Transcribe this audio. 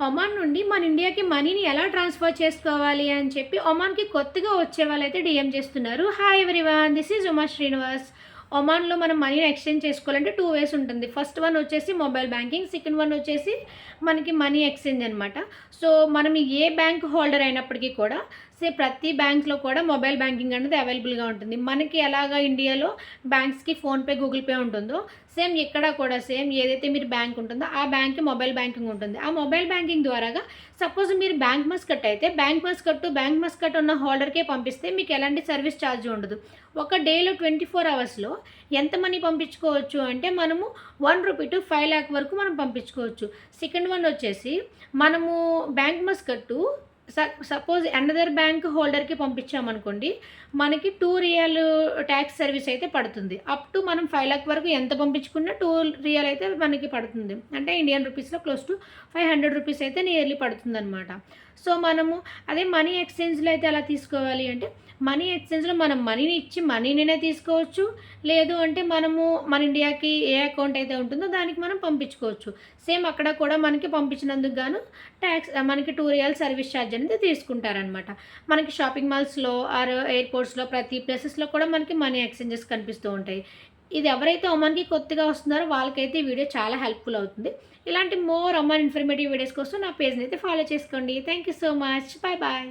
Oman నుండి మన ఇండియాకి మనీని ఎలా ట్రాన్స్ఫర్ చేసుకోవాలి అని చెప్పి ఒమాన్కి కొత్తగా వచ్చే వాళ్ళైతే డిఎం చేస్తున్నారు. Hi everyone, this is Uma Srinivas. ఒమాన్లో మనం మనీని ఎక్స్చేంజ్ చేసుకోవాలంటే 2 వేస్ ఉంటుంది. ఫస్ట్ వన్ వచ్చేసి మొబైల్ బ్యాంకింగ్, సెకండ్ వన్ వచ్చేసి మనకి మనీ ఎక్స్చేంజ్ అనమాట. సో మనం ఏ బ్యాంక్ హోల్డర్ అయినప్పటికీ కూడా ప్రతి బ్యాంక్లో కూడా మొబైల్ బ్యాంకింగ్ అనేది అవైలబుల్గా ఉంటుంది. మనకి ఎలాగా ఇండియాలో బ్యాంక్స్కి ఫోన్పే, గూగుల్ పే ఉంటుందో సేమ్ ఇక్కడ కూడా ఏదైతే మీరు బ్యాంక్ ఉంటుందో ఆ బ్యాంక్కి మొబైల్ బ్యాంకింగ్ ఉంటుంది. ఆ మొబైల్ బ్యాంకింగ్ ద్వారాగా సపోజ్ మీరు బ్యాంక్ మస్కట్ అయితే బ్యాంక్ మస్కట్ ఉన్న హోల్డర్కే పంపిస్తే మీకు ఎలాంటి సర్వీస్ ఛార్జ్ ఉండదు. ఒక డేలో 24 అవర్స్లో ఎంత మనీ పంపించుకోవచ్చు అంటే మనము 1 రూపీ టు 5 lakh వరకు మనం పంపించుకోవచ్చు. సెకండ్ వన్ వచ్చేసి మనము బ్యాంక్ మస్కట్టు సపోజ్ అనదర్ బ్యాంక్ హోల్డర్కి పంపించామనుకోండి, మనకి 2 రియల్ ట్యాక్స్ సర్వీస్ అయితే పడుతుంది. అప్ టు మనం 5 lakh వరకు ఎంత పంపించుకున్నా 2 రియల్ అయితే మనకి పడుతుంది. అంటే ఇండియన్ రూపీస్లో క్లోజ్ టు 500 రూపీస్ అయితే నియర్లీ పడుతుంది అనమాట. సో మనము అదే మనీ ఎక్స్చేంజ్లో అయితే ఎలా తీసుకోవాలి అంటే, మనీ ఎక్స్చేంజ్లో మనం మనీని ఇచ్చి మనీనే తీసుకోవచ్చు. లేదు అంటే మనము మన ఇండియాకి ఏ అకౌంట్ అయితే ఉంటుందో దానికి మనం పంపించుకోవచ్చు. సేమ్ అక్కడ కూడా మనకి పంపించినందుకు గాను ట్యాక్స్ మనకి 2 రియల్ సర్వీస్ ఛార్జ్ అనేది తీసుకుంటారనమాట. మనకి షాపింగ్ మాల్స్లో ఆర్ ఎయిర్పోర్ట్స్లో ప్రతి ప్లేసెస్లో కూడా మనకి మనీ ఎక్స్చేంజెస్ కనిపిస్తూ ఉంటాయి. ఇది ఎవరైతే ఒమాన్కి కొత్తగా వస్తున్నారో వాళ్ళకైతే ఈ వీడియో చాలా హెల్ప్ఫుల్ అవుతుంది. ఇలాంటి మోర్ ఒమాన్ ఇన్ఫర్మేటివ్ వీడియోస్ కోసం నా పేజ్ని అయితే ఫాలో చేసుకోండి. Thank you so much. Bye bye.